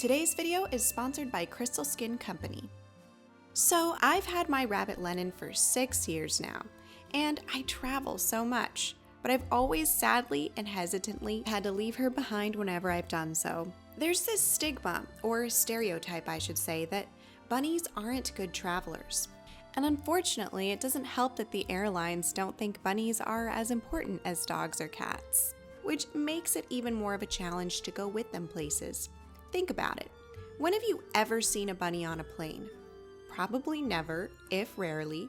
Today's video is sponsored by Crystal Skin Company. So I've had my rabbit Lennon for 6 years now, and I travel so much, but I've always sadly and hesitantly had to leave her behind whenever I've done so. There's this stigma, or stereotype I should say, that bunnies aren't good travelers. And unfortunately, it doesn't help that the airlines don't think bunnies are as important as dogs or cats, which makes it even more of a challenge to go with them places. Think about it. When have you ever seen a bunny on a plane? Probably never, if rarely.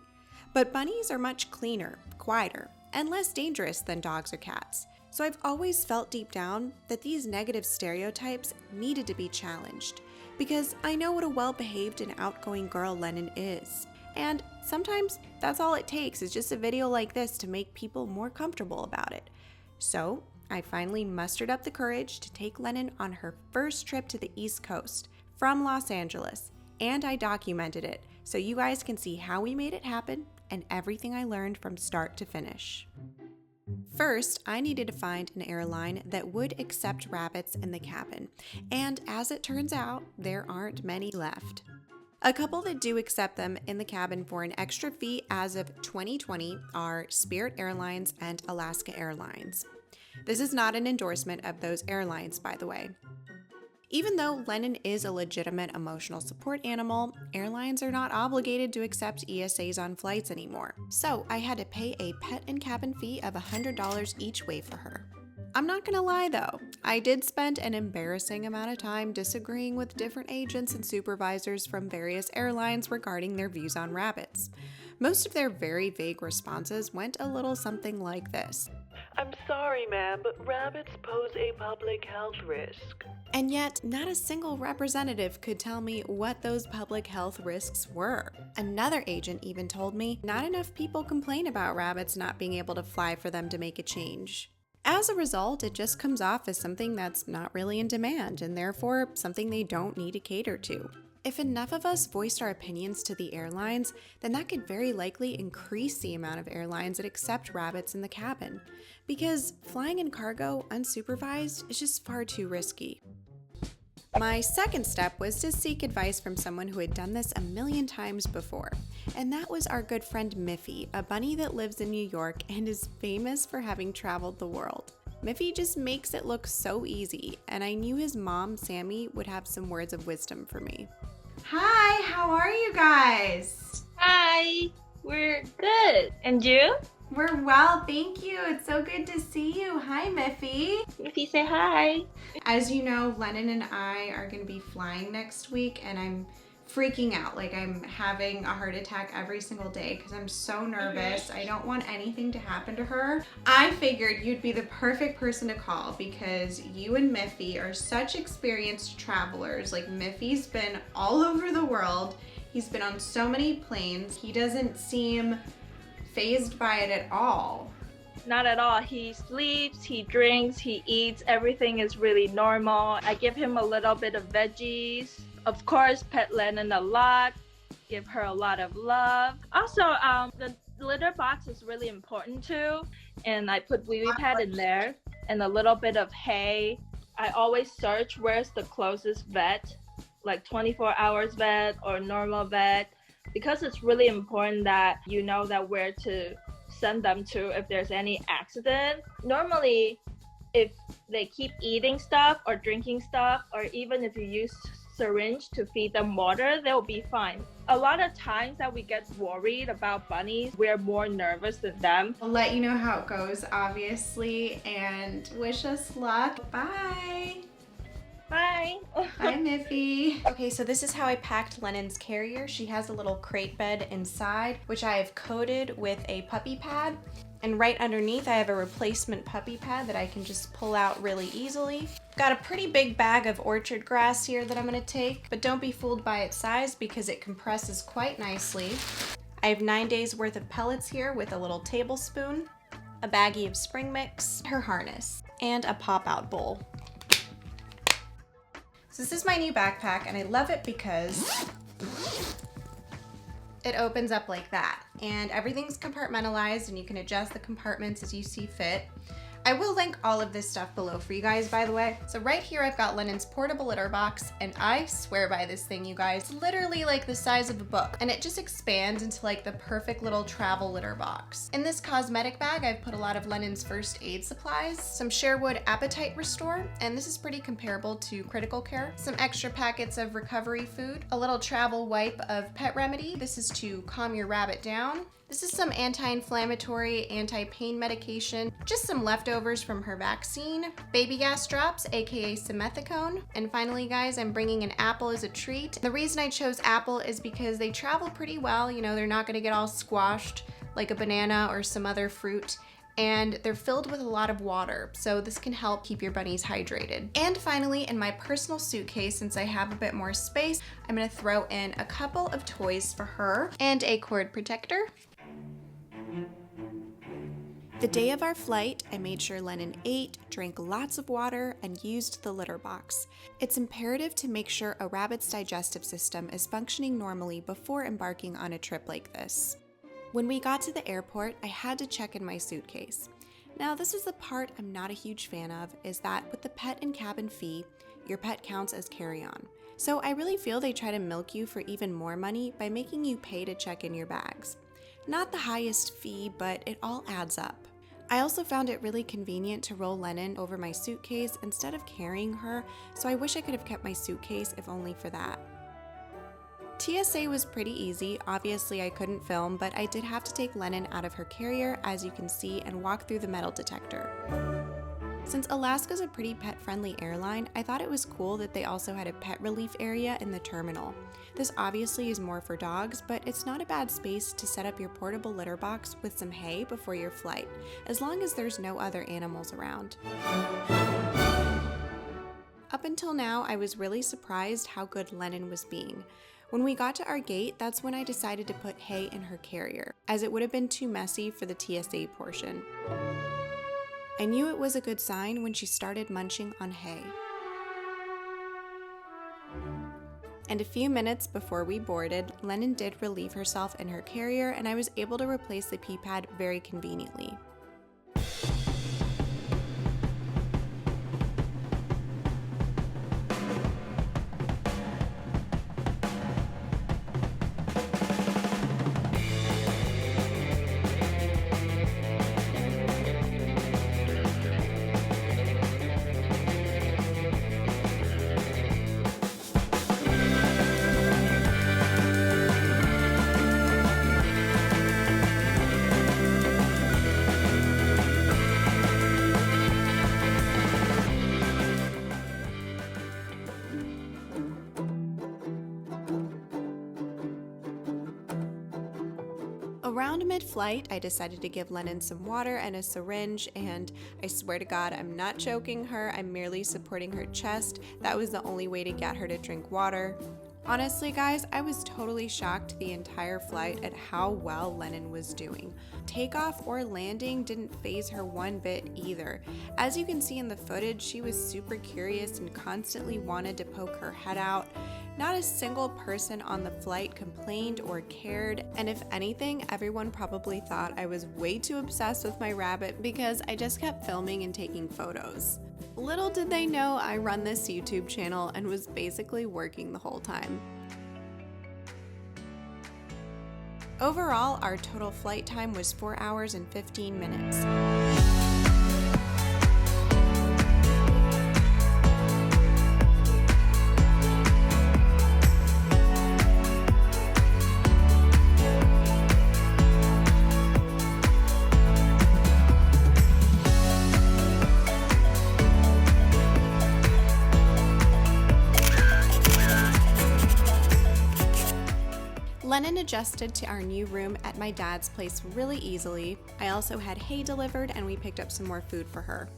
But bunnies are much cleaner, quieter, and less dangerous than dogs or cats. So I've always felt deep down that these negative stereotypes needed to be challenged, because I know what a well-behaved and outgoing girl Lennon is. And sometimes that's all it takes is just a video like this to make people more comfortable about it. So I finally mustered up the courage to take Lennon on her first trip to the East Coast from Los Angeles, and I documented it so you guys can see how we made it happen and everything I learned from start to finish. First, I needed to find an airline that would accept rabbits in the cabin, and as it turns out, there aren't many left. A couple that do accept them in the cabin for an extra fee as of 2020 are Spirit Airlines and Alaska Airlines. This is not an endorsement of those airlines, by the way. Even though Lennon is a legitimate emotional support animal, airlines are not obligated to accept ESAs on flights anymore. So I had to pay a pet and cabin fee of $100 each way for her. I'm not gonna lie though, I did spend an embarrassing amount of time disagreeing with different agents and supervisors from various airlines regarding their views on rabbits. Most of their very vague responses went a little something like this. I'm sorry, ma'am, but rabbits pose a public health risk. And yet, not a single representative could tell me what those public health risks were. Another agent even told me not enough people complain about rabbits not being able to fly for them to make a change. As a result, it just comes off as something that's not really in demand and therefore something they don't need to cater to. If enough of us voiced our opinions to the airlines, then that could very likely increase the amount of airlines that accept rabbits in the cabin, because flying in cargo unsupervised is just far too risky. My second step was to seek advice from someone who had done this a million times before, and that was our good friend Miffy, a bunny that lives in New York and is famous for having traveled the world. Miffy just makes it look so easy, and I knew his mom, Sammy, would have some words of wisdom for me. Hi, how are you guys? Hi, we're good. And you? We're well, thank you. It's so good to see you. Hi, Miffy. Miffy, say hi. As you know, Lennon and I are going to be flying next week, and I'm freaking out. Like, I'm having a heart attack every single day because I'm so nervous. I don't want anything to happen to her. I figured you'd be the perfect person to call because you and Miffy are such experienced travelers. Like, Miffy's been all over the world. He's been on so many planes. He doesn't seem fazed by it at all. Not at all. He sleeps, he drinks, he eats. Everything is really normal. I give him a little bit of veggies. Of course, pet Lennon a lot. Give her a lot of love. Also, the litter box is really important too. And I put wee wee pad in there and a little bit of hay. I always search where's the closest vet, like 24 hours vet or normal vet, because it's really important that you know that where to send them to if there's any accident. Normally, if they keep eating stuff or drinking stuff, or even if you use syringe to feed them water, they'll be fine. A lot of times that we get worried about bunnies, we're more nervous than them. I'll let you know how it goes, obviously, and wish us luck. Bye. Bye. Hi, Miffy. Okay, so this is how I packed Lennon's carrier. She has a little crate bed inside, which I have coated with a puppy pad. And right underneath, I have a replacement puppy pad that I can just pull out really easily. Got a pretty big bag of orchard grass here that I'm gonna take, but don't be fooled by its size because it compresses quite nicely. I have 9 days worth of pellets here with a little tablespoon, a baggie of spring mix, her harness, and a pop-out bowl. So this is my new backpack, and I love it because it opens up like that, and everything's compartmentalized, and you can adjust the compartments as you see fit. I will link all of this stuff below for you guys, by the way. So right here, I've got Lennon's portable litter box, and I swear by this thing, you guys. It's literally like the size of a book, and it just expands into like the perfect little travel litter box. In this cosmetic bag, I've put a lot of Lennon's first aid supplies, some Sherwood Appetite Restore, and this is pretty comparable to Critical Care, some extra packets of recovery food, a little travel wipe of Pet Remedy. This is to calm your rabbit down. This is some anti-inflammatory, anti-pain medication, just some leftovers from her vaccine, baby gas drops, aka simethicone, and finally guys, I'm bringing an apple as a treat. The reason I chose apple is because they travel pretty well, you know, they're not gonna get all squashed like a banana or some other fruit, and they're filled with a lot of water, so this can help keep your bunnies hydrated. And finally, in my personal suitcase, since I have a bit more space, I'm gonna throw in a couple of toys for her and a cord protector. The day of our flight, I made sure Lennon ate, drank lots of water, and used the litter box. It's imperative to make sure a rabbit's digestive system is functioning normally before embarking on a trip like this. When we got to the airport, I had to check in my suitcase. Now, this is the part I'm not a huge fan of, is that with the pet and cabin fee, your pet counts as carry-on. So I really feel they try to milk you for even more money by making you pay to check in your bags. Not the highest fee, but it all adds up. I also found it really convenient to roll Lennon over my suitcase instead of carrying her, so I wish I could have kept my suitcase if only for that. TSA was pretty easy. Obviously I couldn't film, but I did have to take Lennon out of her carrier, as you can see, and walk through the metal detector. Since Alaska's a pretty pet-friendly airline, I thought it was cool that they also had a pet relief area in the terminal. This obviously is more for dogs, but it's not a bad space to set up your portable litter box with some hay before your flight, as long as there's no other animals around. Up until now, I was really surprised how good Lennon was being. When we got to our gate, that's when I decided to put hay in her carrier, as it would have been too messy for the TSA portion. I knew it was a good sign when she started munching on hay. And a few minutes before we boarded, Lennon did relieve herself in her carrier, and I was able to replace the pee pad very conveniently. Around mid-flight, I decided to give Lennon some water and a syringe, and I swear to God, I'm not choking her, I'm merely supporting her chest. That was the only way to get her to drink water. Honestly, guys, I was totally shocked the entire flight at how well Lennon was doing. Takeoff or landing didn't faze her one bit either. As you can see in the footage, she was super curious and constantly wanted to poke her head out. Not a single person on the flight complained or cared, and if anything, everyone probably thought I was way too obsessed with my rabbit because I just kept filming and taking photos. Little did they know I run this YouTube channel and was basically working the whole time. Overall, our total flight time was 4 hours and 15 minutes. Lennon adjusted to our new room at my dad's place really easily. I also had hay delivered and we picked up some more food for her.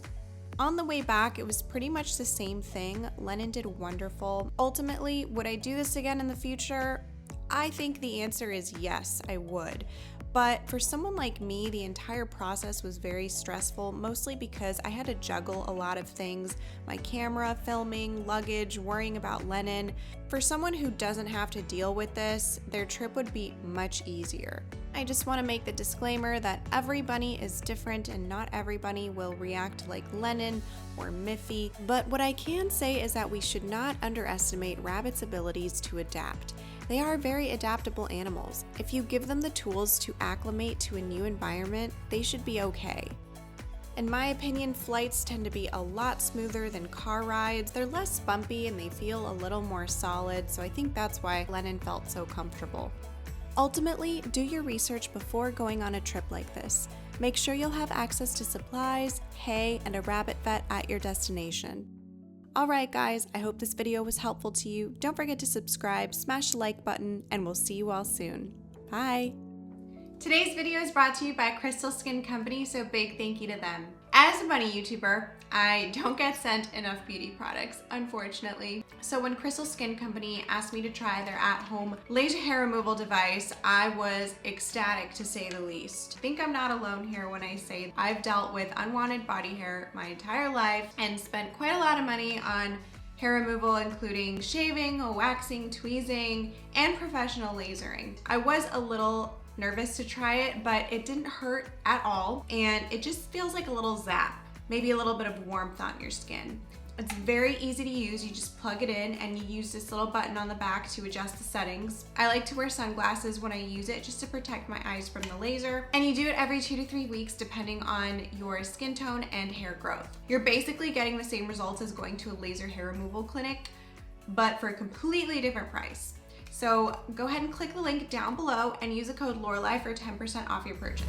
On the way back, it was pretty much the same thing. Lennon did wonderful. Ultimately, would I do this again in the future? I think the answer is yes, I would. But for someone like me, the entire process was very stressful, mostly because I had to juggle a lot of things: my camera, filming, luggage, worrying about Lennon. For someone who doesn't have to deal with this, their trip would be much easier. I just want to make the disclaimer that every bunny is different and not every bunny will react like Lennon or Miffy, but what I can say is that we should not underestimate rabbits' abilities to adapt. They are very adaptable animals. If you give them the tools to acclimate to a new environment, they should be okay. In my opinion, flights tend to be a lot smoother than car rides. They're less bumpy and they feel a little more solid, so I think that's why Lennon felt so comfortable. Ultimately, do your research before going on a trip like this. Make sure you'll have access to supplies, hay, and a rabbit vet at your destination. Alright guys, I hope this video was helpful to you. Don't forget to subscribe, smash the like button, and we'll see you all soon. Bye! Today's video is brought to you by Crystal Skin Company, so big thank you to them. As a bunny YouTuber, I don't get sent enough beauty products, unfortunately. So when Crystal Skin Company asked me to try their at-home laser hair removal device, I was ecstatic to say the least. I think I'm not alone here when I say I've dealt with unwanted body hair my entire life and spent quite a lot of money on hair removal, including shaving, waxing, tweezing, and professional lasering. I was a little nervous to try it, but it didn't hurt at all, and it just feels like a little zap, maybe a little bit of warmth on your skin. It's very easy to use. You just plug it in and you use this little button on the back to adjust the settings. I like to wear sunglasses when I use it just to protect my eyes from the laser, and you do it every 2 to 3 weeks depending on your skin tone and hair growth. You're basically getting the same results as going to a laser hair removal clinic, but for a completely different price. So go ahead and click the link down below and use the code Lorelai for 10% off your purchase.